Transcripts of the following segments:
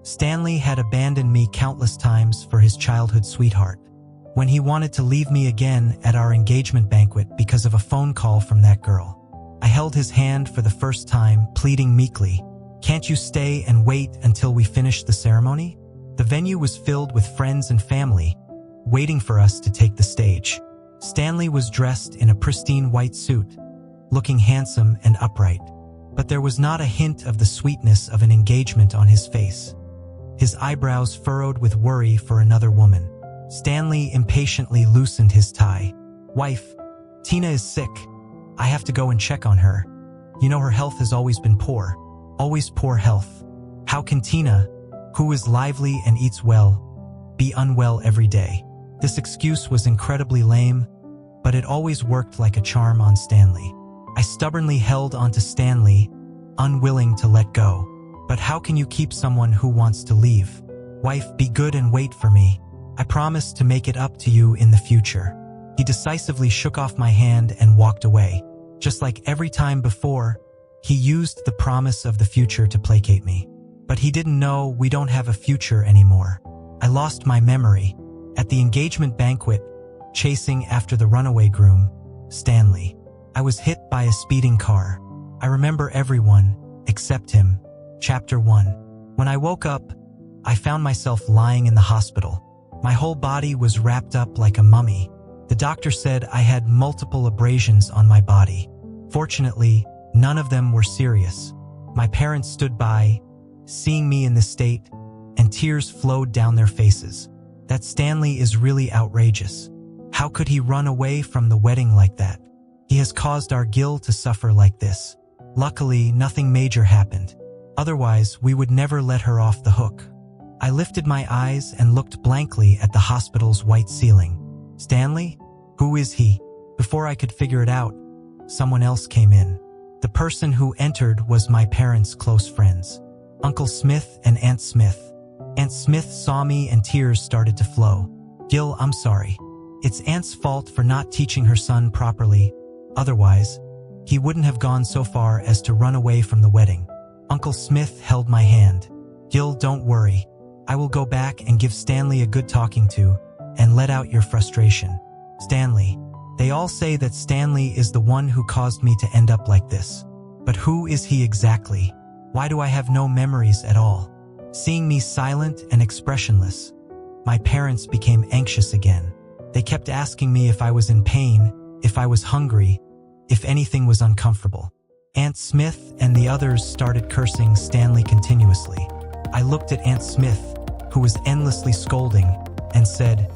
Stanley had abandoned me countless times for his childhood sweetheart. When he wanted to leave me again at our engagement banquet because of a phone call from that girl, I held his hand for the first time, pleading meekly, "Can't you stay and wait until we finish the ceremony?" The venue was filled with friends and family, waiting for us to take the stage. Stanley was dressed in a pristine white suit, looking handsome and upright, but there was not a hint of the sweetness of an engagement on his face. His eyebrows furrowed with worry for another woman. Stanley impatiently loosened his tie. "Wife, Tina is sick. I have to go and check on her. You know her health has always been poor. Always poor health. How can Tina, who is lively and eats well, be unwell every day?" This excuse was incredibly lame, but it always worked like a charm on Stanley. I stubbornly held onto Stanley, unwilling to let go. "But how can you keep someone who wants to leave? Wife, be good and wait for me. I promise to make it up to you in the future." He decisively shook off my hand and walked away. Just like every time before, he used the promise of the future to placate me. But he didn't know we don't have a future anymore. I lost my memory. At the engagement banquet, chasing after the runaway groom, Stanley, I was hit by a speeding car. I remember everyone, except him. Chapter 1. When I woke up, I found myself lying in the hospital. My whole body was wrapped up like a mummy. The doctor said I had multiple abrasions on my body. Fortunately, none of them were serious. My parents stood by, seeing me in this state, and tears flowed down their faces. That Stanley is really outrageous. How could he run away from the wedding like that? He has caused our Gil to suffer like this. Luckily, nothing major happened. Otherwise, we would never let her off the hook. I lifted my eyes and looked blankly at the hospital's white ceiling. Stanley? Who is he? Before I could figure it out, someone else came in. The person who entered was my parents' close friends, Uncle Smith and Aunt Smith. Aunt Smith saw me and tears started to flow. "Gil, I'm sorry. It's Aunt's fault for not teaching her son properly. Otherwise, he wouldn't have gone so far as to run away from the wedding." Uncle Smith held my hand. "Gil, don't worry. I will go back and give Stanley a good talking to and let out your frustration." Stanley. They all say that Stanley is the one who caused me to end up like this. But who is he exactly? Why do I have no memories at all? Seeing me silent and expressionless, my parents became anxious again. They kept asking me if I was in pain, if I was hungry, if anything was uncomfortable. Aunt Smith and the others started cursing Stanley continuously. I looked at Aunt Smith, who was endlessly scolding, and said,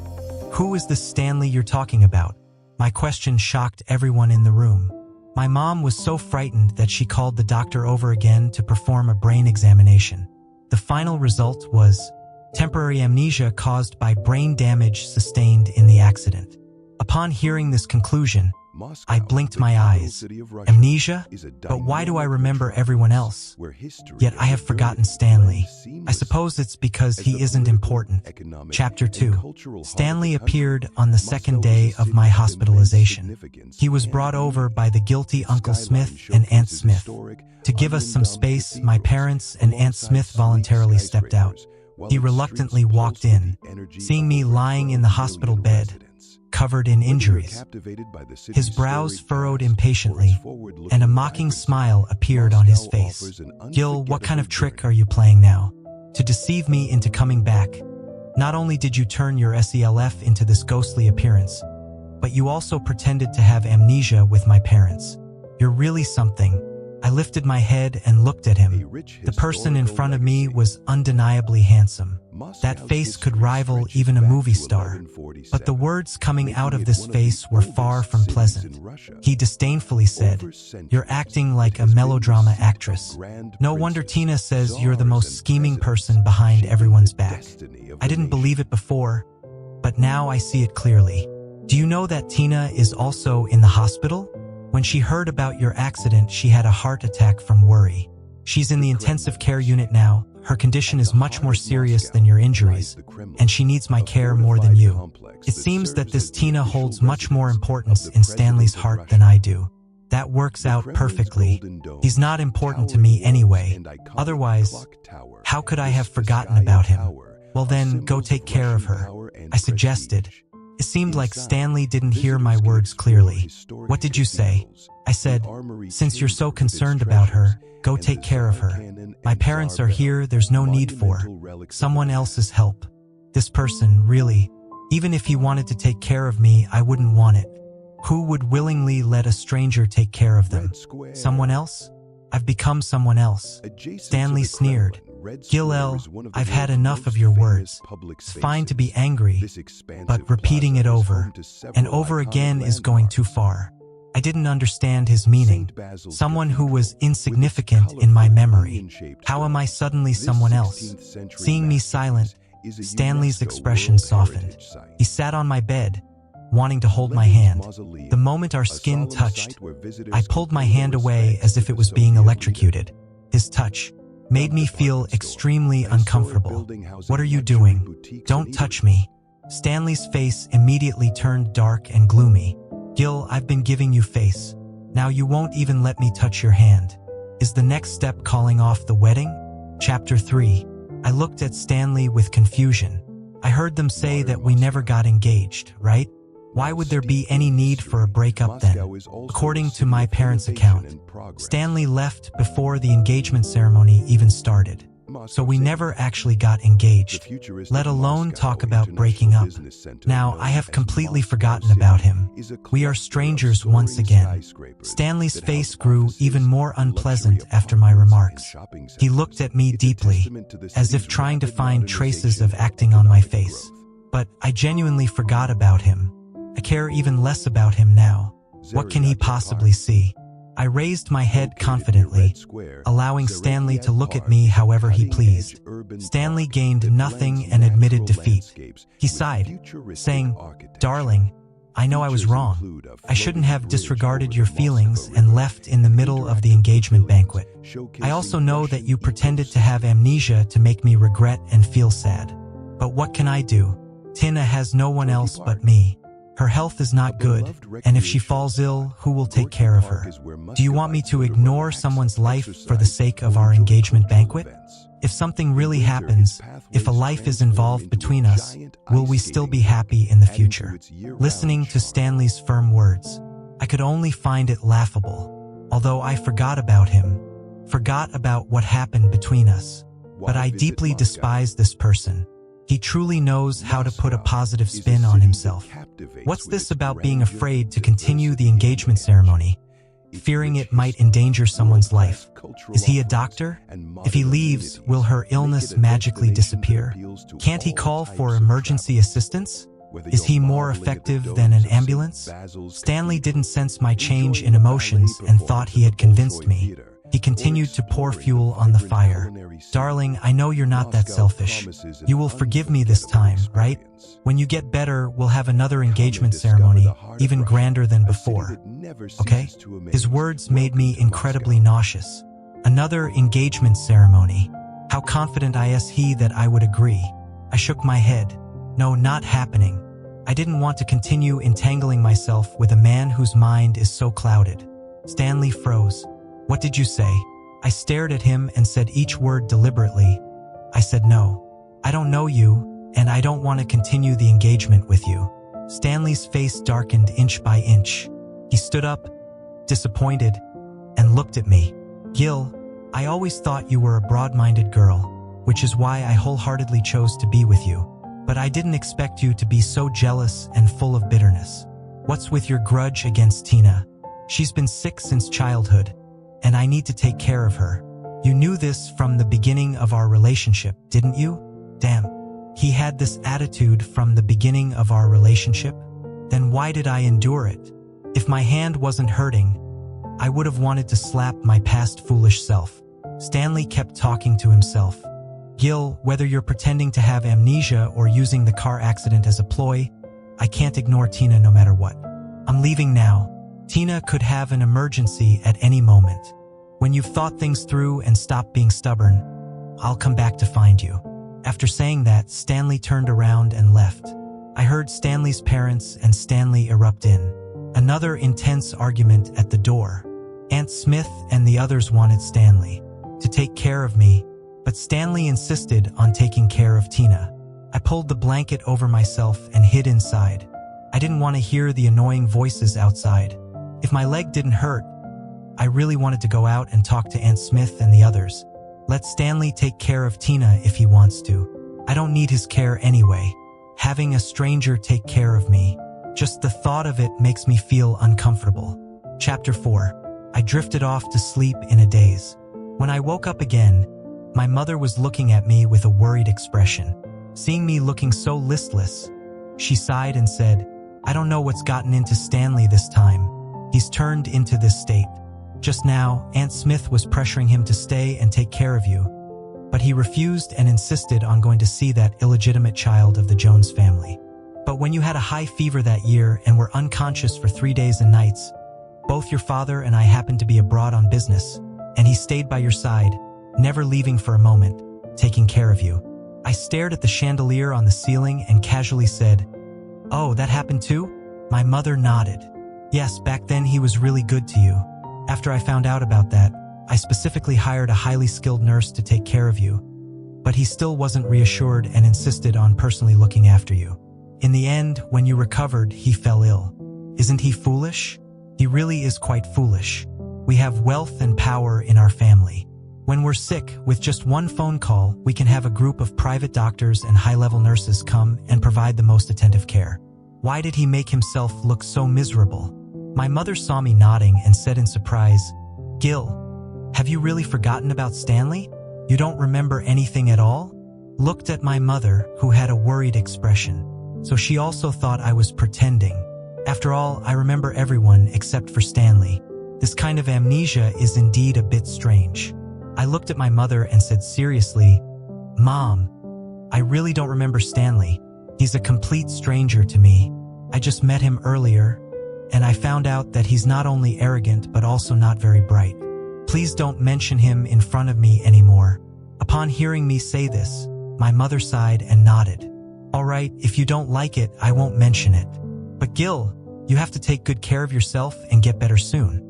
"Who is this Stanley you're talking about?" My question shocked everyone in the room. My mom was so frightened that she called the doctor over again to perform a brain examination. The final result was temporary amnesia caused by brain damage sustained in the accident. Upon hearing this conclusion, I blinked my eyes. Amnesia? But why do I remember everyone else? Yet I have forgotten Stanley. I suppose it's because he isn't important. Chapter 2. Stanley appeared on the second day of my hospitalization. He was brought over by the guilty Uncle Smith and Aunt Smith. To give us some space, my parents and Aunt Smith voluntarily stepped out. He reluctantly walked in, seeing me lying in the hospital bed, covered in injuries. His brows furrowed impatiently, and a mocking smile appeared on his face. "Gil, what kind of trick are you playing now? To deceive me into coming back? Not only did you turn your SELF into this ghostly appearance, but you also pretended to have amnesia with my parents. You're really something." I lifted my head and looked at him. The person in front of me was undeniably handsome. That face could rival even a movie star. But the words coming out of this face were far from pleasant. He disdainfully said, "You're acting like a melodrama actress. No wonder Tina says you're the most scheming person behind everyone's back." I didn't believe it before, but now I see it clearly. "Do you know that Tina is also in the hospital? When she heard about your accident, she had a heart attack from worry. She's in the intensive care unit now. Her condition is much more serious than your injuries, and she needs my care more than you. It seems that this Tina holds much more importance in Stanley's heart than I do. That works out perfectly. He's not important to me anyway. Otherwise, how could I have forgotten about him? Well then, go take care of her, I suggested. It seemed like Stanley didn't hear my words clearly. What did you say? I said, since you're so concerned about her, go take care of her. My parents are here, there's no need for someone else's help. This person, really, even if he wanted to take care of me, I wouldn't want it. Who would willingly let a stranger take care of them? Someone else? I've become someone else. Stanley sneered. Gil, I've had enough of your words. It's fine to be angry, but repeating it over and over again is going too far. I didn't understand his meaning. Someone who was insignificant in my memory. How am I suddenly someone else? Seeing me silent, Stanley's expression softened. He sat on my bed, wanting to hold my hand. The moment our skin touched, I pulled my hand away as if it was being electrocuted. His touch made me feel extremely uncomfortable. What are you doing? Don't touch me. Stanley's face immediately turned dark and gloomy. Gil, I've been giving you face. Now you won't even let me touch your hand. Is the next step calling off the wedding? Chapter 3. I looked at Stanley with confusion. I heard them say that we never got engaged, right? Why would there be any need for a breakup then? According to my parents' account, Stanley left before the engagement ceremony even started. So we never actually got engaged, let alone talk about breaking up. Now, I have completely forgotten about him. We are strangers once again. Stanley's face grew even more unpleasant after my remarks. He looked at me deeply, as if trying to find traces of acting on my face. But I genuinely forgot about him. I care even less about him now. What can he possibly see? I raised my head confidently, allowing Stanley to look at me however he pleased. Stanley gained nothing and admitted defeat. He sighed, saying, "Darling, I know I was wrong. I shouldn't have disregarded your feelings and left in the middle of the engagement banquet. I also know that you pretended to have amnesia to make me regret and feel sad. But what can I do? Tina has no one else but me. Her health is not good, and if she falls ill, who will take care of her? Do you want me to ignore someone's life for the sake of our engagement banquet? If something really happens, if a life is involved between us, will we still be happy in the future?" Listening to Stanley's firm words, I could only find it laughable. Although I forgot about him, forgot about what happened between us. But I deeply despise this person. He truly knows how to put a positive spin on himself. What's this about being afraid to continue the engagement ceremony, fearing it might endanger someone's life? Is he a doctor? If he leaves, will her illness magically disappear? Can't he call for emergency assistance? Is he more effective than an ambulance? Stanley didn't sense my change in emotions and thought he had convinced me. He continued to pour fuel on the fire. "Darling, I know you're not that selfish. You will forgive me this time, right? When you get better, we'll have another engagement ceremony, even grander than before. Okay?" His words made me incredibly nauseous. Another engagement ceremony. How confident is he that I would agree? I shook my head. No, not happening. I didn't want to continue entangling myself with a man whose mind is so clouded. Stanley froze. "What did you say?" I stared at him and said each word deliberately. I said, "No. I don't know you, and I don't want to continue the engagement with you." Stanley's face darkened inch by inch. He stood up, disappointed, and looked at me. "Gil, I always thought you were a broad-minded girl, which is why I wholeheartedly chose to be with you. But I didn't expect you to be so jealous and full of bitterness. What's with your grudge against Tina? She's been sick since childhood, and I need to take care of her. You knew this from the beginning of our relationship, didn't you? Damn, he had this attitude from the beginning of our relationship? Then why did I endure it? If my hand wasn't hurting, I would have wanted to slap my past foolish self." Stanley kept talking to himself. "Gil, whether you're pretending to have amnesia or using the car accident as a ploy, I can't ignore Tina no matter what. I'm leaving now. Tina could have an emergency at any moment. When you've thought things through and stopped being stubborn, I'll come back to find you." After saying that, Stanley turned around and left. I heard Stanley's parents and Stanley erupt in. Another intense argument at the door. Aunt Smith and the others wanted Stanley to take care of me, but Stanley insisted on taking care of Tina. I pulled the blanket over myself and hid inside. I didn't want to hear the annoying voices outside. If my leg didn't hurt, I really wanted to go out and talk to Aunt Smith and the others. Let Stanley take care of Tina if he wants to. I don't need his care anyway. Having a stranger take care of me, just the thought of it makes me feel uncomfortable. Chapter 4. I drifted off to sleep in a daze. When I woke up again, my mother was looking at me with a worried expression. Seeing me looking so listless, she sighed and said, "I don't know what's gotten into Stanley this time. He's turned into this state. Just now, Aunt Smith was pressuring him to stay and take care of you, but he refused and insisted on going to see that illegitimate child of the Jones family. But when you had a high fever that year and were unconscious for 3 days and nights, both your father and I happened to be abroad on business, and he stayed by your side, never leaving for a moment, taking care of you." I stared at the chandelier on the ceiling and casually said, "Oh, that happened too?" My mother nodded. "Yes, back then he was really good to you. After I found out about that, I specifically hired a highly skilled nurse to take care of you, but he still wasn't reassured and insisted on personally looking after you. In the end, when you recovered, he fell ill. Isn't he foolish? He really is quite foolish. We have wealth and power in our family. When we're sick, with just one phone call, we can have a group of private doctors and high-level nurses come and provide the most attentive care. Why did he make himself look so miserable?" My mother saw me nodding and said in surprise, "Gil, have you really forgotten about Stanley? You don't remember anything at all?" Looked at my mother, who had a worried expression. So she also thought I was pretending. After all, I remember everyone except for Stanley. This kind of amnesia is indeed a bit strange. I looked at my mother and said seriously, "Mom, I really don't remember Stanley. He's a complete stranger to me. I just met him earlier, and I found out that he's not only arrogant but also not very bright. Please don't mention him in front of me anymore." Upon hearing me say this, my mother sighed and nodded. "All right, if you don't like it, I won't mention it. But Gil, you have to take good care of yourself and get better soon.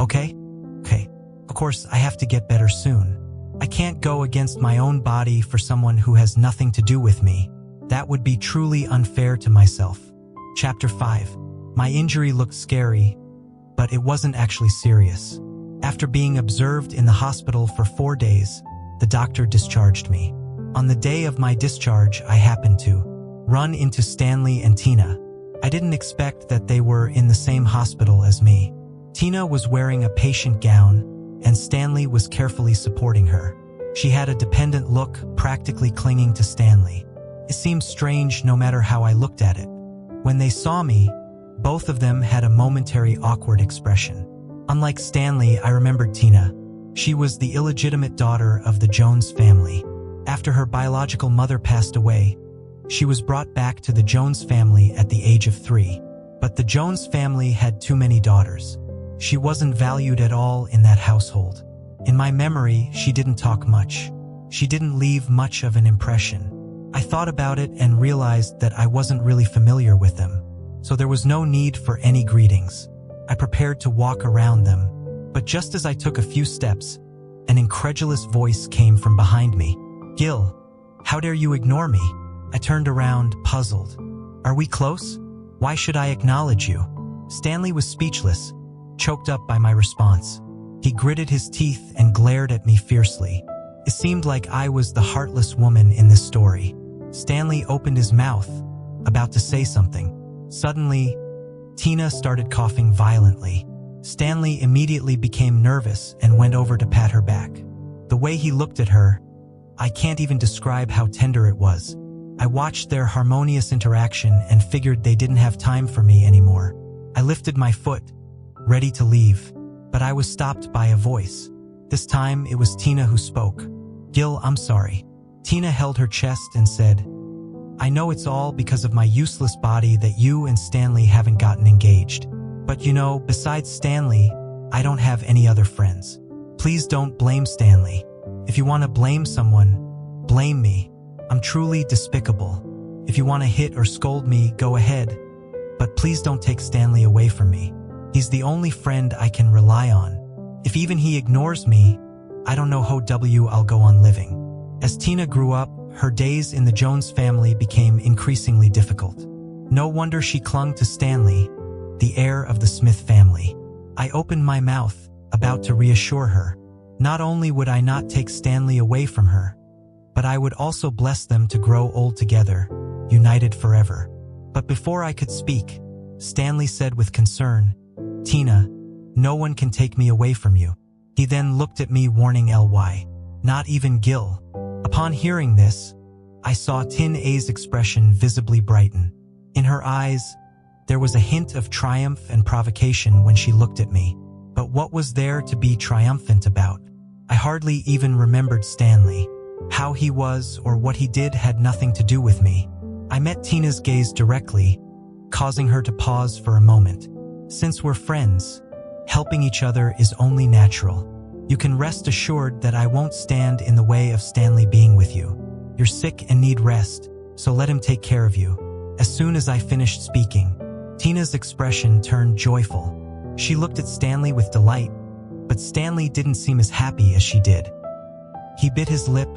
Okay? Okay. Of course, I have to get better soon. I can't go against my own body for someone who has nothing to do with me. That would be truly unfair to myself." Chapter 5. My injury looked scary, but it wasn't actually serious. After being observed in the hospital for 4 days, the doctor discharged me. On the day of my discharge, I happened to run into Stanley and Tina. I didn't expect that they were in the same hospital as me. Tina was wearing a patient gown, and Stanley was carefully supporting her. She had a dependent look, practically clinging to Stanley. It seemed strange no matter how I looked at it. When they saw me, both of them had a momentary awkward expression. Unlike Stanley, I remembered Tina. She was the illegitimate daughter of the Jones family. After her biological mother passed away, she was brought back to the Jones family at the age of 3. But the Jones family had too many daughters. She wasn't valued at all in that household. In my memory, she didn't talk much. She didn't leave much of an impression. I thought about it and realized that I wasn't really familiar with them, so there was no need for any greetings. I prepared to walk around them, but just as I took a few steps, an incredulous voice came from behind me. "Gil, how dare you ignore me?" I turned around, puzzled. "Are we close? Why should I acknowledge you?" Stanley was speechless, choked up by my response. He gritted his teeth and glared at me fiercely. It seemed like I was the heartless woman in this story. Stanley opened his mouth, about to say something. Suddenly, Tina started coughing violently. Stanley immediately became nervous and went over to pat her back. The way he looked at her, I can't even describe how tender it was. I watched their harmonious interaction and figured they didn't have time for me anymore. I lifted my foot, ready to leave, but I was stopped by a voice. This time, it was Tina who spoke. "Gil, I'm sorry." Tina held her chest and said, "I know it's all because of my useless body that you and Stanley haven't gotten engaged. But you know, besides Stanley, I don't have any other friends. Please don't blame Stanley. If you want to blame someone, blame me. I'm truly despicable. If you want to hit or scold me, go ahead. But please don't take Stanley away from me. He's the only friend I can rely on. If even he ignores me, I don't know how I'll go on living. As Tina grew up, her days in the Jones family became increasingly difficult. No wonder she clung to Stanley, the heir of the Smith family. I opened my mouth, about to reassure her. Not only would I not take Stanley away from her, but I would also bless them to grow old together, united forever. But before I could speak, Stanley said with concern, "Tina, no one can take me away from you." He then looked at me warning Ly. Not even Gil. Upon hearing this, I saw Tina's expression visibly brighten. In her eyes, there was a hint of triumph and provocation when she looked at me. But what was there to be triumphant about? I hardly even remembered Stanley. How he was or what he did had nothing to do with me. I met Tina's gaze directly, causing her to pause for a moment. Since we're friends, helping each other is only natural. You can rest assured that I won't stand in the way of Stanley being with you. You're sick and need rest, so let him take care of you. As soon as I finished speaking, Tina's expression turned joyful. She looked at Stanley with delight, but Stanley didn't seem as happy as she did. He bit his lip,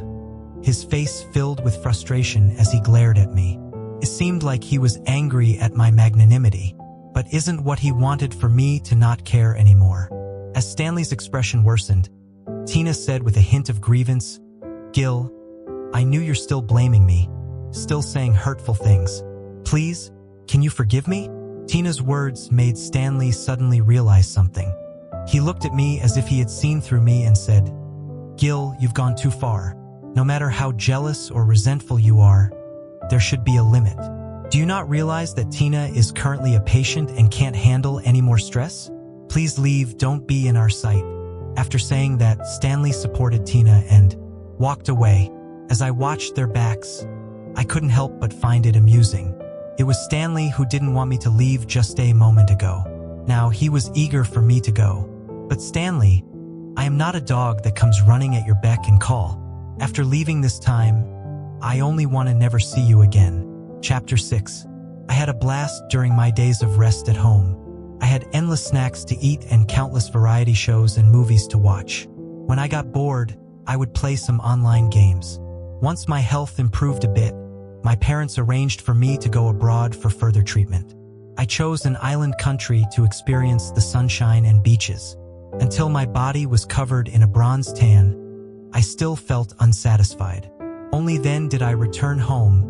his face filled with frustration as he glared at me. It seemed like he was angry at my magnanimity, but isn't what he wanted for me to not care anymore. As Stanley's expression worsened, Tina said with a hint of grievance, "Gil, I knew you're still blaming me, still saying hurtful things. Please, can you forgive me?" Tina's words made Stanley suddenly realize something. He looked at me as if he had seen through me and said, "Gil, you've gone too far. No matter how jealous or resentful you are, there should be a limit. Do you not realize that Tina is currently a patient and can't handle any more stress? Please leave, don't be in our sight." After saying that, Stanley supported Tina and walked away. As I watched their backs, I couldn't help but find it amusing. It was Stanley who didn't want me to leave just a moment ago. Now he was eager for me to go. But Stanley, I am not a dog that comes running at your beck and call. After leaving this time, I only want to never see you again. Chapter 6. I had a blast during my days of rest at home. I had endless snacks to eat and countless variety shows and movies to watch. When I got bored, I would play some online games. Once my health improved a bit, my parents arranged for me to go abroad for further treatment. I chose an island country to experience the sunshine and beaches. Until my body was covered in a bronze tan, I still felt unsatisfied. Only then did I return home,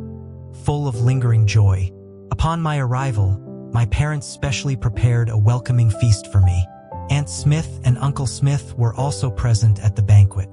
full of lingering joy. Upon my arrival, my parents specially prepared a welcoming feast for me. Aunt Smith and Uncle Smith were also present at the banquet.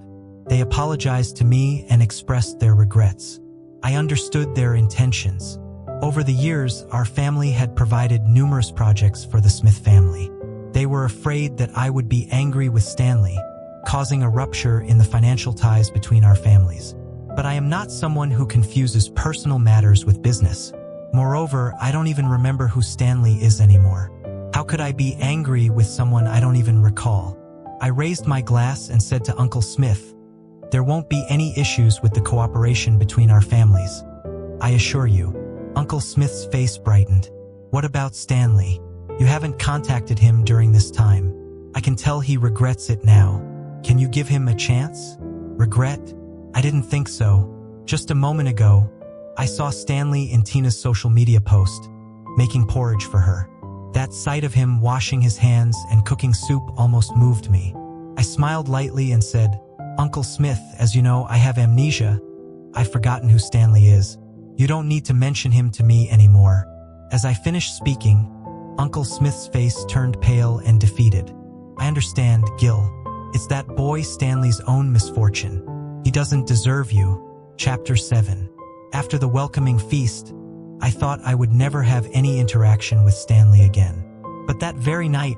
They apologized to me and expressed their regrets. I understood their intentions. Over the years, our family had provided numerous projects for the Smith family. They were afraid that I would be angry with Stanley, causing a rupture in the financial ties between our families. But I am not someone who confuses personal matters with business. Moreover, I don't even remember who Stanley is anymore. How could I be angry with someone I don't even recall? I raised my glass and said to Uncle Smith, "There won't be any issues with the cooperation between our families, I assure you." Uncle Smith's face brightened. "What about Stanley? You haven't contacted him during this time. I can tell he regrets it now. Can you give him a chance?" Regret? I didn't think so. Just a moment ago, I saw Stanley in Tina's social media post, making porridge for her. That sight of him washing his hands and cooking soup almost moved me. I smiled lightly and said, "Uncle Smith, as you know, I have amnesia. I've forgotten who Stanley is. You don't need to mention him to me anymore." As I finished speaking, Uncle Smith's face turned pale and defeated. "I understand, Gil. It's that boy Stanley's own misfortune. He doesn't deserve you." Chapter 7. After the welcoming feast, I thought I would never have any interaction with Stanley again. But that very night,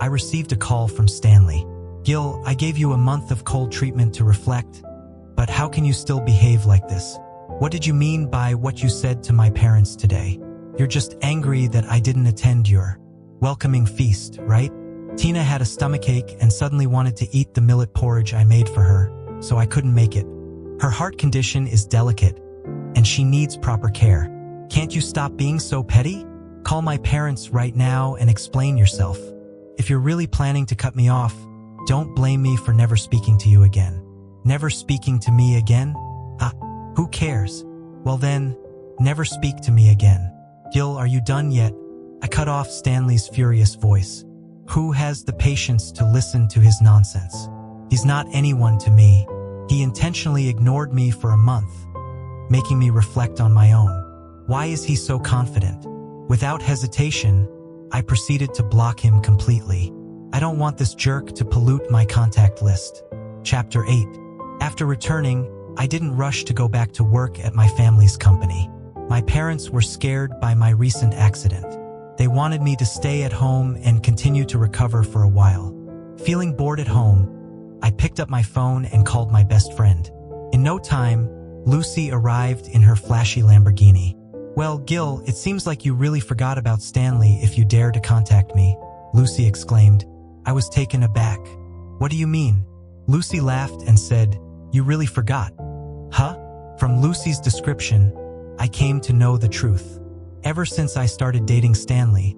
I received a call from Stanley. "Gil, I gave you a month of cold treatment to reflect, but how can you still behave like this? What did you mean by what you said to my parents today? You're just angry that I didn't attend your welcoming feast, right?" Tina had a stomachache and suddenly wanted to eat the millet porridge I made for her, so I couldn't make it. Her heart condition is delicate, and she needs proper care. "Can't you stop being so petty?" Call my parents right now and explain yourself. If you're really planning to cut me off, don't blame me for never speaking to you again. Never speaking to me again? Who cares? Well then, never speak to me again. Gil, are you done yet? I cut off Stanley's furious voice. Who has the patience to listen to his nonsense? He's not anyone to me. He intentionally ignored me for a month, making me reflect on my own. Why is he so confident? Without hesitation, I proceeded to block him completely. I don't want this jerk to pollute my contact list. Chapter 8. After returning, I didn't rush to go back to work at my family's company. My parents were scared by my recent accident. They wanted me to stay at home and continue to recover for a while. Feeling bored at home, I picked up my phone and called my best friend. In no time, Lucy arrived in her flashy Lamborghini. Well, Gil, it seems like you really forgot about Stanley if you dare to contact me, Lucy exclaimed. I was taken aback. What do you mean? Lucy laughed and said, You really forgot? Huh? From Lucy's description, I came to know the truth. Ever since I started dating Stanley,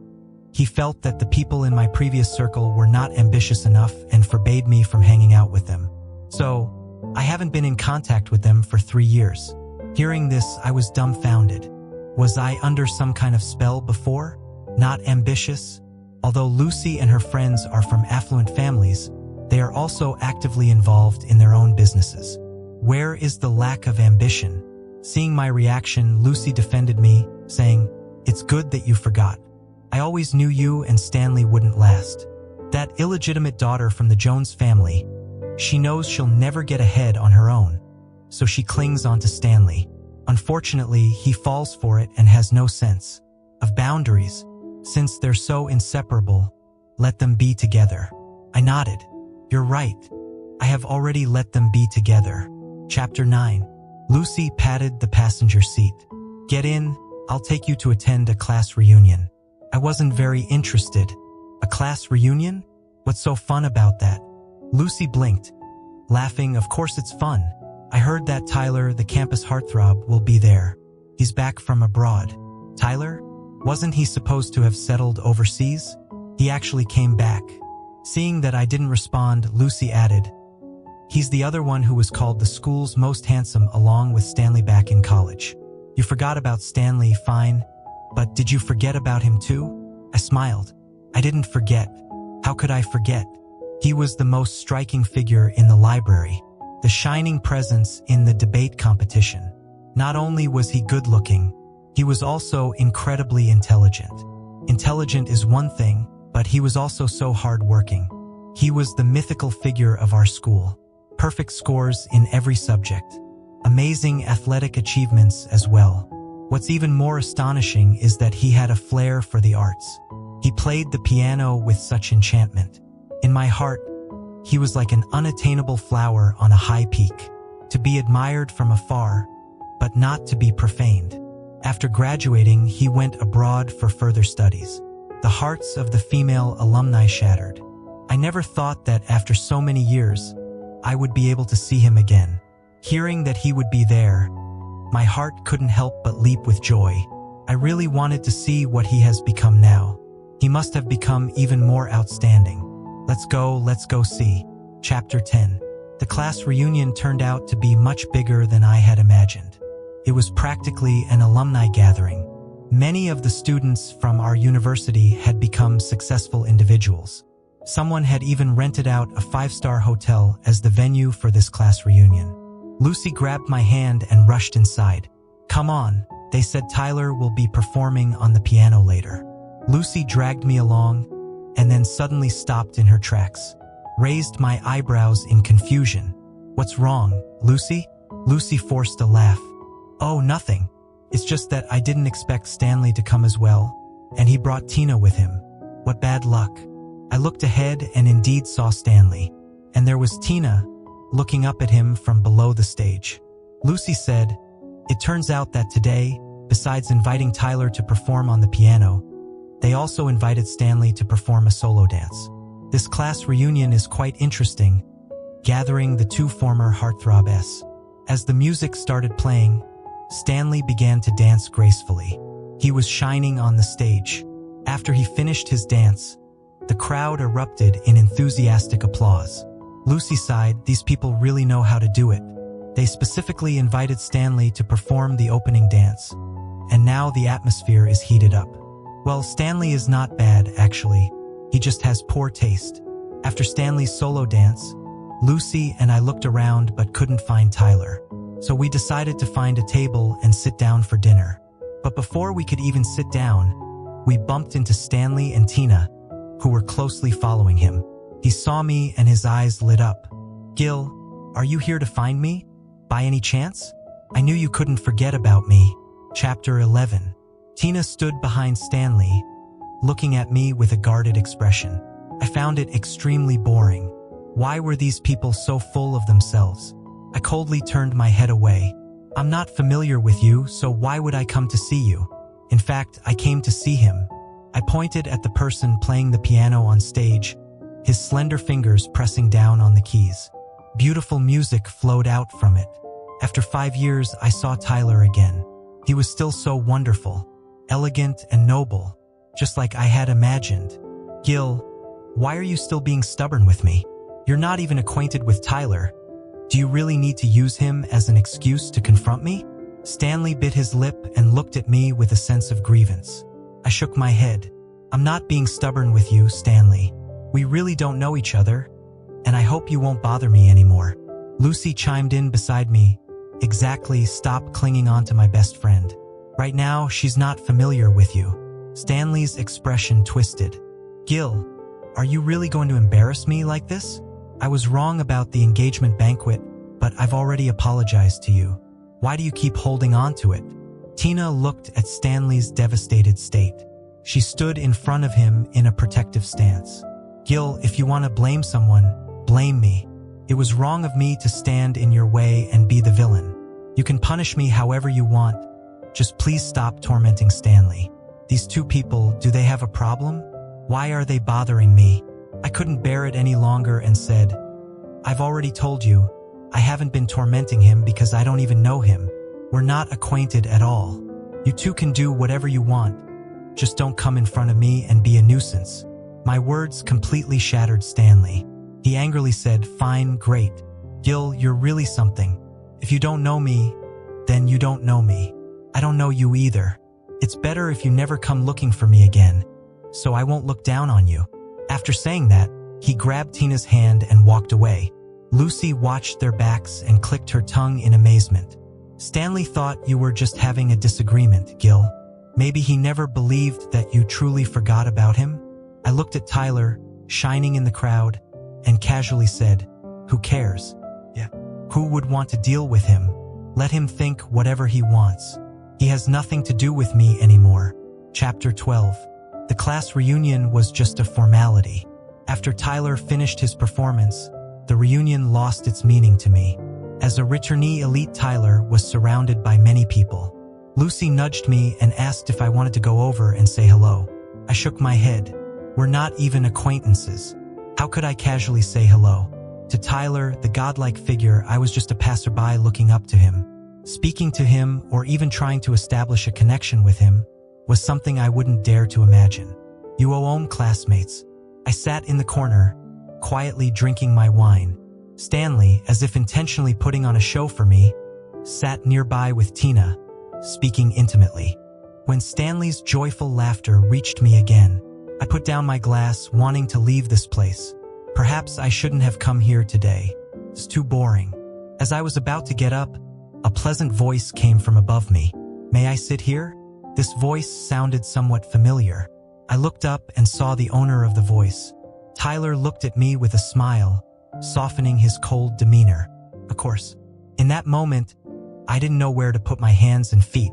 he felt that the people in my previous circle were not ambitious enough and forbade me from hanging out with them. So, I haven't been in contact with them for 3 years. Hearing this, I was dumbfounded. Was I under some kind of spell before? Not ambitious? Although Lucy and her friends are from affluent families, they are also actively involved in their own businesses. Where is the lack of ambition? Seeing my reaction, Lucy defended me, saying, It's good that you forgot. I always knew you and Stanley wouldn't last. That illegitimate daughter from the Jones family, she knows she'll never get ahead on her own, so she clings onto Stanley. Unfortunately, he falls for it and has no sense of boundaries. Since they're so inseparable, let them be together. I nodded. You're right. I have already let them be together. Chapter 9. Lucy patted the passenger seat. Get in, I'll take you to attend a class reunion. I wasn't very interested. A class reunion? What's so fun about that? Lucy blinked, laughing. Of course it's fun. I heard that Tyler, the campus heartthrob, will be there. He's back from abroad. Tyler? Wasn't he supposed to have settled overseas? He actually came back. Seeing that I didn't respond, Lucy added, He's the other one who was called the school's most handsome along with Stanley back in college. You forgot about Stanley, fine. But did you forget about him too? I smiled. I didn't forget. How could I forget? He was the most striking figure in the library, the shining presence in the debate competition. Not only was he good-looking, he was also incredibly intelligent. Intelligent is one thing, but he was also so hard-working. He was the mythical figure of our school. Perfect scores in every subject. Amazing athletic achievements as well. What's even more astonishing is that he had a flair for the arts. He played the piano with such enchantment. In my heart, he was like an unattainable flower on a high peak, to be admired from afar, but not to be profaned. After graduating, he went abroad for further studies. The hearts of the female alumni shattered. I never thought that after so many years, I would be able to see him again. Hearing that he would be there, my heart couldn't help but leap with joy. I really wanted to see what he has become now. He must have become even more outstanding. Let's go see. Chapter 10. The class reunion turned out to be much bigger than I had imagined. It was practically an alumni gathering. Many of the students from our university had become successful individuals. Someone had even rented out a 5-star hotel as the venue for this class reunion. Lucy grabbed my hand and rushed inside. Come on, they said Tyler will be performing on the piano later. Lucy dragged me along, and then suddenly stopped in her tracks. Raised my eyebrows in confusion. What's wrong, Lucy? Lucy forced a laugh. Oh, nothing. It's just that I didn't expect Stanley to come as well, and he brought Tina with him. What bad luck. I looked ahead and indeed saw Stanley, and there was Tina, looking up at him from below the stage. Lucy said, It turns out that today, besides inviting Tyler to perform on the piano, they also invited Stanley to perform a solo dance. This class reunion is quite interesting, gathering the two former heartthrobs. As the music started playing, Stanley began to dance gracefully. He was shining on the stage. After he finished his dance, the crowd erupted in enthusiastic applause. Lucy sighed, "These people really know how to do it." They specifically invited Stanley to perform the opening dance, and now the atmosphere is heated up. Well, Stanley is not bad, actually. He just has poor taste. After Stanley's solo dance, Lucy and I looked around but couldn't find Tyler. So we decided to find a table and sit down for dinner. But before we could even sit down, we bumped into Stanley and Tina, who were closely following him. He saw me and his eyes lit up. "Gil, are you here to find me? By any chance? I knew you couldn't forget about me." Chapter 11. Tina stood behind Stanley, looking at me with a guarded expression. I found it extremely boring. Why were these people so full of themselves? I coldly turned my head away. "I'm not familiar with you, so why would I come to see you? In fact, I came to see him." I pointed at the person playing the piano on stage, his slender fingers pressing down on the keys. Beautiful music flowed out from it. After 5 years, I saw Tyler again. He was still so wonderful, elegant and noble, just like I had imagined. "Gil, why are you still being stubborn with me? You're not even acquainted with Tyler. Do you really need to use him as an excuse to confront me?" Stanley bit his lip and looked at me with a sense of grievance. I shook my head. "I'm not being stubborn with you, Stanley. We really don't know each other, and I hope you won't bother me anymore." Lucy chimed in beside me. "Exactly, stop clinging on to my best friend. Right now, she's not familiar with you." Stanley's expression twisted. "Gil, are you really going to embarrass me like this? I was wrong about the engagement banquet, but I've already apologized to you. Why do you keep holding on to it?" Tina looked at Stanley's devastated state. She stood in front of him in a protective stance. "Gil, if you want to blame someone, blame me. It was wrong of me to stand in your way and be the villain. You can punish me however you want. Just please stop tormenting Stanley. These two people, do they have a problem? Why are they bothering me?" I couldn't bear it any longer and said, "I've already told you, I haven't been tormenting him because I don't even know him. We're not acquainted at all. You two can do whatever you want. Just don't come in front of me and be a nuisance." My words completely shattered Stanley. He angrily said, "Fine, great. Gil, you're really something. If you don't know me, then you don't know me. I don't know you either. It's better if you never come looking for me again, so I won't look down on you." After saying that, he grabbed Tina's hand and walked away. Lucy watched their backs and clicked her tongue in amazement. "Stanley thought you were just having a disagreement, Gil. Maybe he never believed that you truly forgot about him?" I looked at Tyler, shining in the crowd, and casually said, "Who cares? Yeah. Who would want to deal with him? Let him think whatever he wants. He has nothing to do with me anymore." Chapter 12. The class reunion was just a formality. After Tyler finished his performance, the reunion lost its meaning to me. As a returnee elite, Tyler was surrounded by many people. Lucy nudged me and asked if I wanted to go over and say hello. I shook my head. We're not even acquaintances. How could I casually say hello? To Tyler, the godlike figure, I was just a passerby looking up to him. Speaking to him or even trying to establish a connection with him was something I wouldn't dare to imagine. UOM classmates. I sat in the corner, quietly drinking my wine. Stanley, as if intentionally putting on a show for me, sat nearby with Tina, speaking intimately. When Stanley's joyful laughter reached me again, I put down my glass, wanting to leave this place. Perhaps I shouldn't have come here today. It's too boring. As I was about to get up, a pleasant voice came from above me. "May I sit here?" This voice sounded somewhat familiar. I looked up and saw the owner of the voice. Tyler looked at me with a smile, softening his cold demeanor. Of course, in that moment, I didn't know where to put my hands and feet.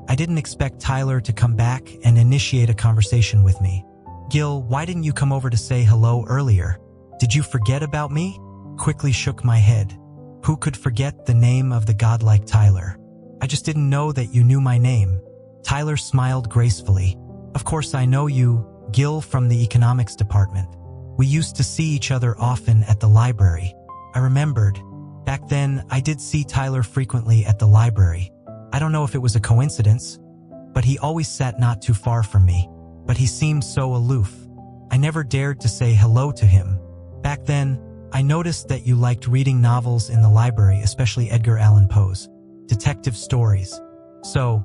I didn't expect Tyler to come back and initiate a conversation with me. "Gil, why didn't you come over to say hello earlier? Did you forget about me?" Quickly shook my head. Who could forget the name of the godlike Tyler? "I just didn't know that you knew my name." Tyler smiled gracefully. "Of course I know you, Gil, from the economics department. We used to see each other often at the library." I remembered. Back then, I did see Tyler frequently at the library. I don't know if it was a coincidence, but he always sat not too far from me. But he seemed so aloof. I never dared to say hello to him. Back then, I noticed that you liked reading novels in the library, especially Edgar Allan Poe's detective stories. So,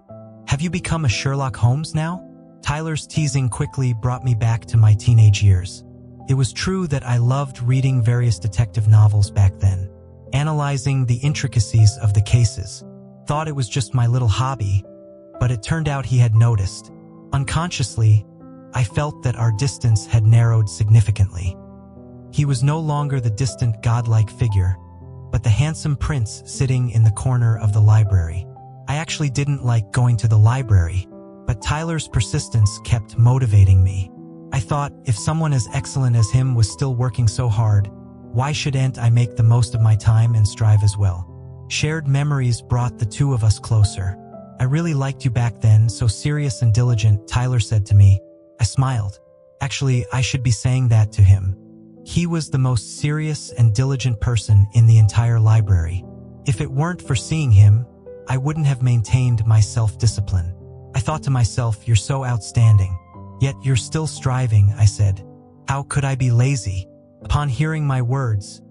have you become a Sherlock Holmes now? Tyler's teasing quickly brought me back to my teenage years. It was true that I loved reading various detective novels back then, analyzing the intricacies of the cases. Thought it was just my little hobby, but it turned out he had noticed. Unconsciously, I felt that our distance had narrowed significantly. He was no longer the distant godlike figure, but the handsome prince sitting in the corner of the library. I actually didn't like going to the library, but Tyler's persistence kept motivating me. I thought, if someone as excellent as him was still working so hard, why shouldn't I make the most of my time and strive as well? Shared memories brought the two of us closer. I really liked you back then, so serious and diligent, Tyler said to me. I smiled. Actually, I should be saying that to him. He was the most serious and diligent person in the entire library. If it weren't for seeing him, I wouldn't have maintained my self-discipline. I thought to myself, you're so outstanding. Yet you're still striving, I said. How could I be lazy? Upon hearing my words,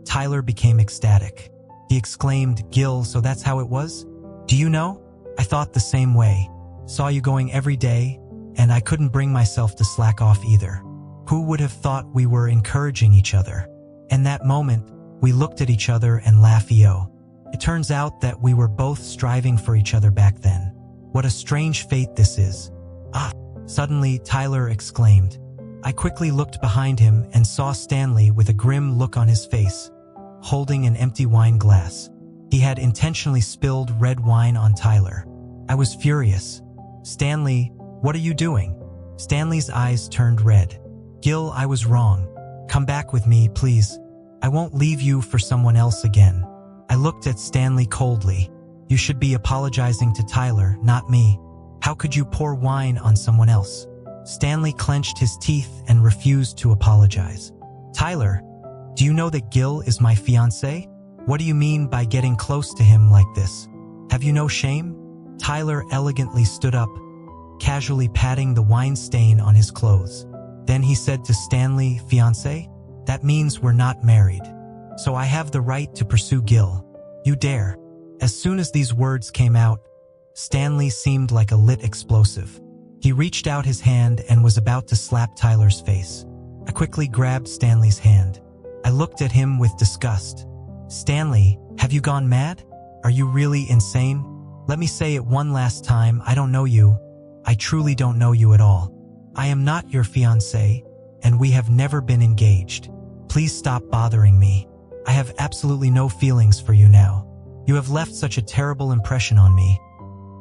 Tyler became ecstatic. He exclaimed, Gil, so that's how it was? Do you know? I thought the same way. Saw you going every day, and I couldn't bring myself to slack off either. Who would have thought we were encouraging each other? In that moment, we looked at each other and laughed. It turns out that we were both striving for each other back then. What a strange fate this is. Ah! Suddenly, Tyler exclaimed. I quickly looked behind him and saw Stanley with a grim look on his face, holding an empty wine glass. He had intentionally spilled red wine on Tyler. I was furious. Stanley, what are you doing? Stanley's eyes turned red. Gil, I was wrong. Come back with me, please. I won't leave you for someone else again. I looked at Stanley coldly. You should be apologizing to Tyler, not me. How could you pour wine on someone else? Stanley clenched his teeth and refused to apologize. Tyler, do you know that Gil is my fiancé? What do you mean by getting close to him like this? Have you no shame? Tyler elegantly stood up, casually patting the wine stain on his clothes. Then he said to Stanley, fiancé? That means we're not married. So I have the right to pursue Gil. You dare. As soon as these words came out, Stanley seemed like a lit explosive. He reached out his hand and was about to slap Tyler's face. I quickly grabbed Stanley's hand. I looked at him with disgust. Stanley, have you gone mad? Are you really insane? Let me say it one last time, I don't know you. I truly don't know you at all. I am not your fiancé, and we have never been engaged. Please stop bothering me. I have absolutely no feelings for you now. You have left such a terrible impression on me.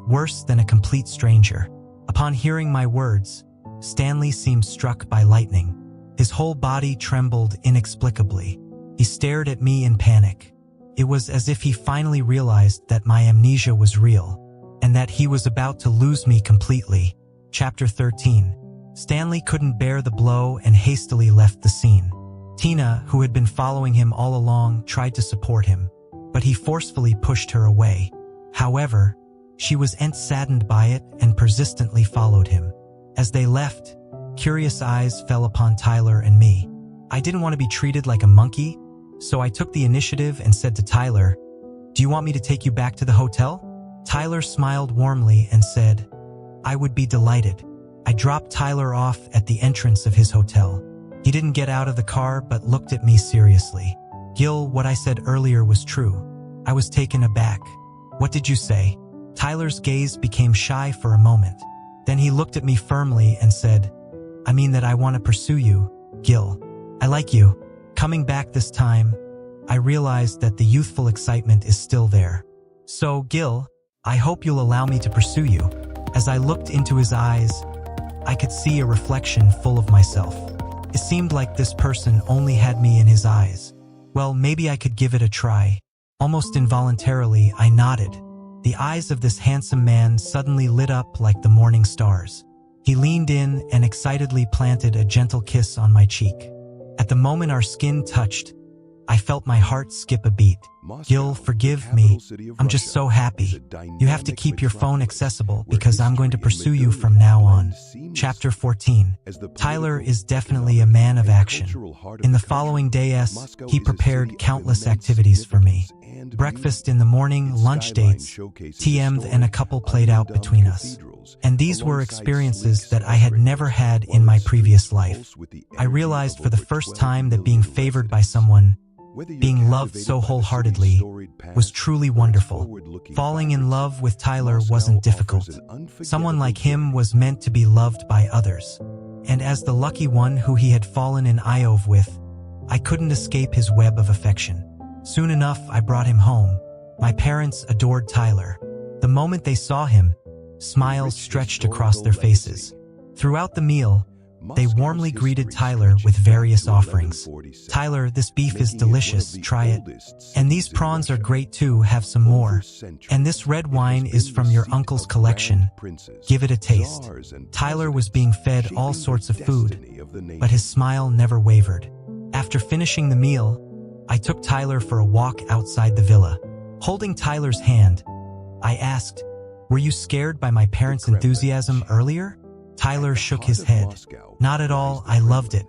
Worse than a complete stranger. Upon hearing my words, Stanley seemed struck by lightning. His whole body trembled inexplicably. He stared at me in panic. It was as if he finally realized that my amnesia was real, and that he was about to lose me completely. Chapter 13. Stanley couldn't bear the blow and hastily left the scene. Tina, who had been following him all along, tried to support him, but he forcefully pushed her away. However, she was saddened by it and persistently followed him. As they left, curious eyes fell upon Tyler and me. I didn't want to be treated like a monkey, so I took the initiative and said to Tyler, "Do you want me to take you back to the hotel?" Tyler smiled warmly and said, "I would be delighted." I dropped Tyler off at the entrance of his hotel. He didn't get out of the car but looked at me seriously. "Gil, what I said earlier was true." I was taken aback. "What did you say?" Tyler's gaze became shy for a moment. Then he looked at me firmly and said, "I mean that I want to pursue you, Gil. I like you." Coming back this time, I realized that the youthful excitement is still there. "So, Gil, I hope you'll allow me to pursue you." As I looked into his eyes, I could see a reflection full of myself. It seemed like this person only had me in his eyes. Well, maybe I could give it a try. Almost involuntarily, I nodded. The eyes of this handsome man suddenly lit up like the morning stars. He leaned in and excitedly planted a gentle kiss on my cheek. At the moment our skin touched, I felt my heart skip a beat. Gil, forgive me. I'm just so happy. You have to keep your phone accessible because I'm going to pursue you from now on. Chapter 14. Tyler is definitely a man of action. In the following days, he prepared countless activities for me. Breakfast in the morning, lunch dates, TM'd, and a couple played out between us. And these were experiences that I had never had in my previous life. I realized for the first time that being favored by someone, being loved so wholeheartedly, was truly wonderful. Falling in love with Tyler wasn't difficult. Someone like him was meant to be loved by others. And as the lucky one who he had fallen in love with, I couldn't escape his web of affection. Soon enough, I brought him home. My parents adored Tyler. The moment they saw him, smiles stretched across their faces. Throughout the meal, they warmly greeted Tyler with various offerings. Tyler, this beef is delicious, try it. And these prawns are great too, have some more. And this red wine is from your uncle's collection. Give it a taste. Tyler was being fed all sorts of food, but his smile never wavered. After finishing the meal, I took Tyler for a walk outside the villa. Holding Tyler's hand, I asked, "Were you scared by my parents' enthusiasm earlier?" Tyler shook his head. "Not at all, I loved it.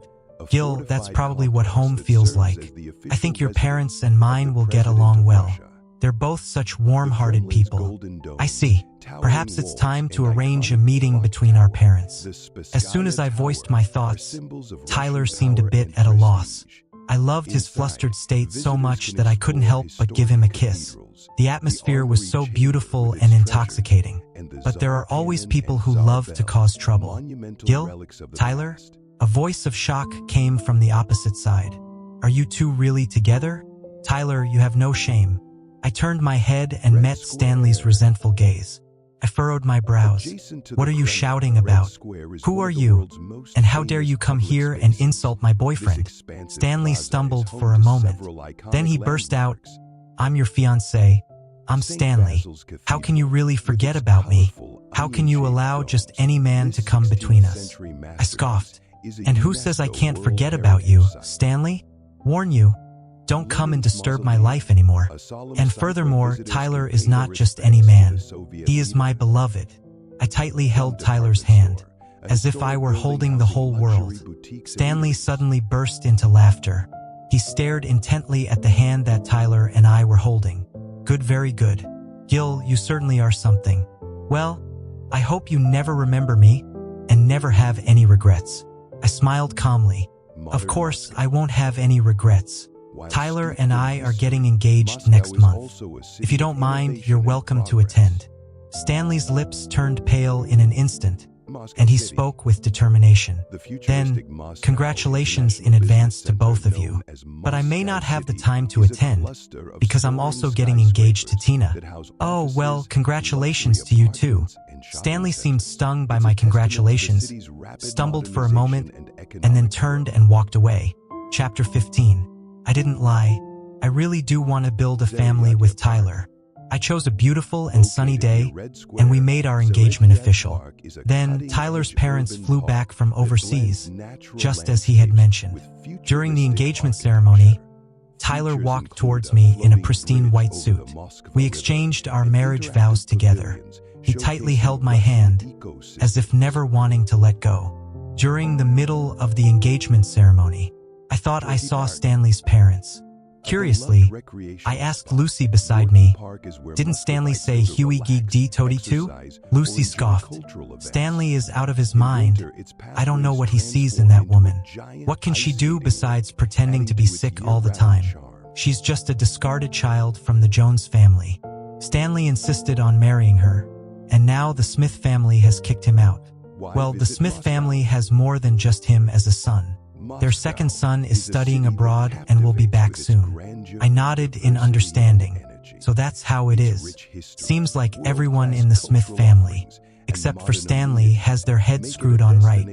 Gil, that's probably what home feels like. I think your parents and mine will get along well. They're both such warm-hearted people." "I see. Perhaps it's time to arrange a meeting between our parents." As soon as I voiced my thoughts, Tyler seemed a bit at a loss. I loved his flustered state so much that I couldn't help but give him a kiss. The atmosphere was so beautiful and intoxicating. But there are always people who love to cause trouble. "Gil? Tyler?" A voice of shock came from the opposite side. "Are you two really together? Tyler, you have no shame." I turned my head and met Stanley's resentful gaze. I furrowed my brows. "What are you shouting about? Who are you? And how dare you come here and insult my boyfriend?" Stanley stumbled for a moment. Then he burst out, "I'm your fiancé. I'm Stanley. How can you really forget about me? How can you allow just any man to come between us?" I scoffed. "And who says I can't forget about you, Stanley? Warn you, don't come and disturb my life anymore. And furthermore, Tyler is not just any man. He is my beloved." I tightly held Tyler's hand, as if I were holding the whole world. Stanley suddenly burst into laughter. He stared intently at the hand that Tyler and I were holding. "Good, very good. Gil, you certainly are something. Well, I hope you never remember me and never have any regrets." I smiled calmly. "Of course, I won't have any regrets. Tyler and I are getting engaged next month. If you don't mind, you're welcome to attend." Stanley's lips turned pale in an instant, and he spoke with determination. "Then, congratulations in advance to both of you. But I may not have the time to attend, because I'm also getting engaged to Tina." "Oh, well, congratulations to you too." Stanley seemed stung by my congratulations, stumbled for a moment, and then turned and walked away. Chapter 15. I didn't lie. I really do want to build a family with Tyler. I chose a beautiful and sunny day, and we made our engagement official. Then, Tyler's parents flew back from overseas, just as he had mentioned. During the engagement ceremony, Tyler walked towards me in a pristine white suit. We exchanged our marriage vows together. He tightly held my hand, as if never wanting to let go. During the middle of the engagement ceremony, I thought I saw Stanley's parents. Curiously, I asked Lucy beside me, "Didn't Stanley say Huey Geek D Toady too?" Lucy scoffed. "Stanley is out of his mind. I don't know what he sees in that woman. What can she do besides pretending to be sick all the time? She's just a discarded child from the Jones family." Stanley insisted on marrying her, and now the Smith family has kicked him out. Well, the Smith family has more than just him as a son. Their second son is studying abroad and will be back soon. I nodded in understanding. So that's how it is. Seems like everyone in the Smith family, except for Stanley, has their head screwed on right.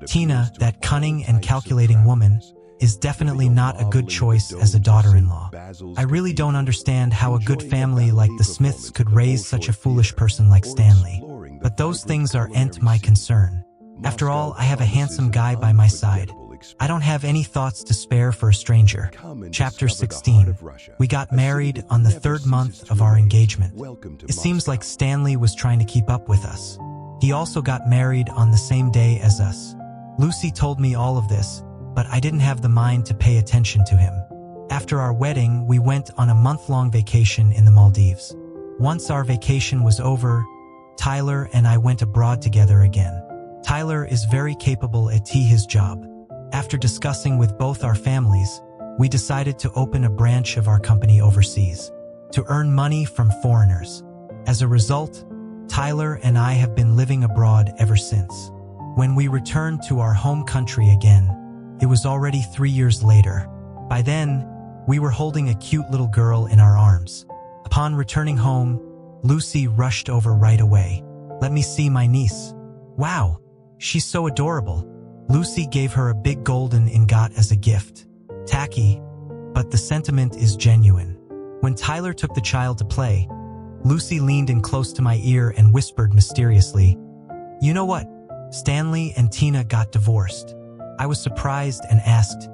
Tina, that cunning and calculating woman, is definitely not a good choice as a daughter-in-law. I really don't understand how a good family like the Smiths could raise such a foolish person like Stanley. But those things aren't my concern. After all, I have a handsome guy by my side. I don't have any thoughts to spare for a stranger. Chapter 16. We got married on the third month of our engagement. It seems like Stanley was trying to keep up with us. He also got married on the same day as us. Lucy told me all of this, but I didn't have the mind to pay attention to him. After our wedding, we went on a month-long vacation in the Maldives. Once our vacation was over, Tyler and I went abroad together again. Tyler is very capable at his job. After discussing with both our families, we decided to open a branch of our company overseas to earn money from foreigners. As a result, Tyler and I have been living abroad ever since. When we returned to our home country again, it was already 3 years later. By then, we were holding a cute little girl in our arms. Upon returning home, Lucy rushed over right away. "Let me see my niece." "Wow, she's so adorable." Lucy gave her a big golden ingot as a gift. Tacky, but the sentiment is genuine. When Tyler took the child to play, Lucy leaned in close to my ear and whispered mysteriously, "You know what? Stanley and Tina got divorced." I was surprised and asked,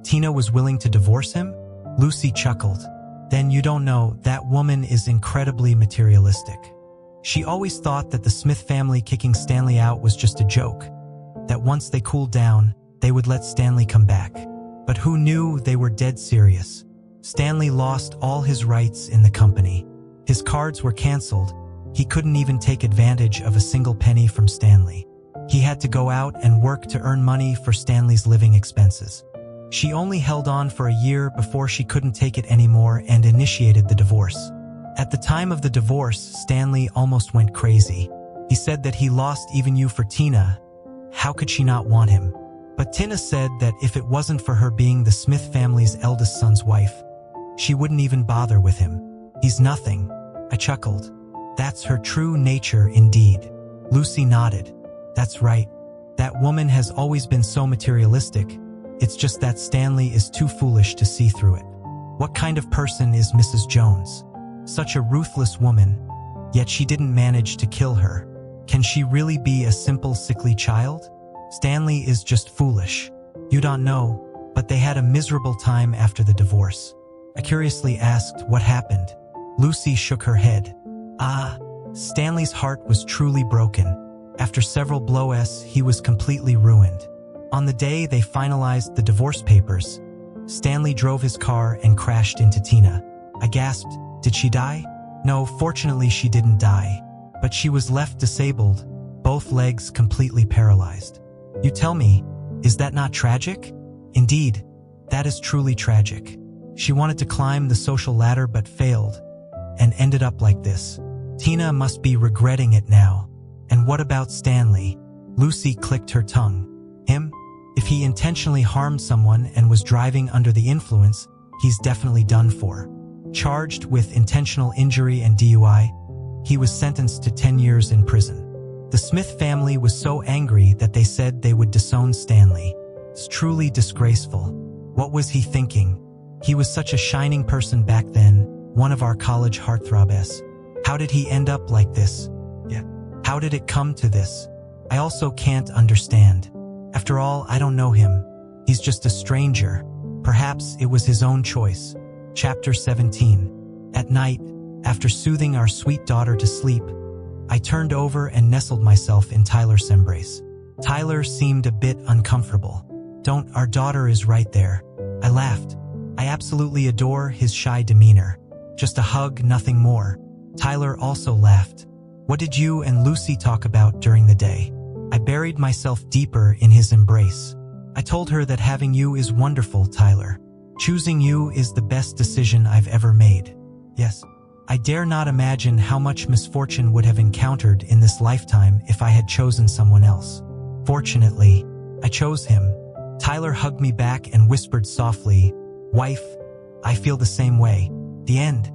"Tina was willing to divorce him?" Lucy chuckled. "Then you don't know, that woman is incredibly materialistic. She always thought that the Smith family kicking Stanley out was just a joke, that once they cooled down, they would let Stanley come back. But who knew they were dead serious? Stanley lost all his rights in the company. His cards were canceled. He couldn't even take advantage of a single penny from Stanley. He had to go out and work to earn money for Stanley's living expenses. She only held on for a year before she couldn't take it anymore and initiated the divorce. At the time of the divorce, Stanley almost went crazy. He said that he lost even you for Tina. How could she not want him? But Tina said that if it wasn't for her being the Smith family's eldest son's wife, she wouldn't even bother with him. He's nothing. I chuckled. That's her true nature indeed. Lucy nodded. That's right. That woman has always been so materialistic. It's just that Stanley is too foolish to see through it. What kind of person is Mrs. Jones? Such a ruthless woman, yet she didn't manage to kill her. Can she really be a simple, sickly child? Stanley is just foolish. You don't know, but they had a miserable time after the divorce. I curiously asked what happened. Lucy shook her head. Stanley's heart was truly broken. After several blows, he was completely ruined. On the day they finalized the divorce papers, Stanley drove his car and crashed into Tina. I gasped, "Did she die?" No, fortunately she didn't die, but she was left disabled, both legs completely paralyzed. You tell me, is that not tragic? Indeed, that is truly tragic. She wanted to climb the social ladder but failed, and ended up like this. Tina must be regretting it now. And what about Stanley? Lucy clicked her tongue. Him? If he intentionally harmed someone and was driving under the influence, he's definitely done for. Charged with intentional injury and DUI, he was sentenced to 10 years in prison. The Smith family was so angry that they said they would disown Stanley. It's truly disgraceful. What was he thinking? He was such a shining person back then, one of our college heartthrobs. How did he end up like this? How did it come to this? I also can't understand. After all, I don't know him. He's just a stranger. Perhaps it was his own choice. Chapter 17. At night, after soothing our sweet daughter to sleep, I turned over and nestled myself in Tyler's embrace. Tyler seemed a bit uncomfortable. "Don't, our daughter is right there." I laughed. I absolutely adore his shy demeanor. Just a hug, nothing more. Tyler also laughed. "What did you and Lucy talk about during the day?" I buried myself deeper in his embrace. I told her that having you is wonderful, Tyler. Choosing you is the best decision I've ever made. Yes, I dare not imagine how much misfortune would have encountered in this lifetime if I had chosen someone else. Fortunately, I chose him. Tyler hugged me back and whispered softly, "Wife, I feel the same way." The end.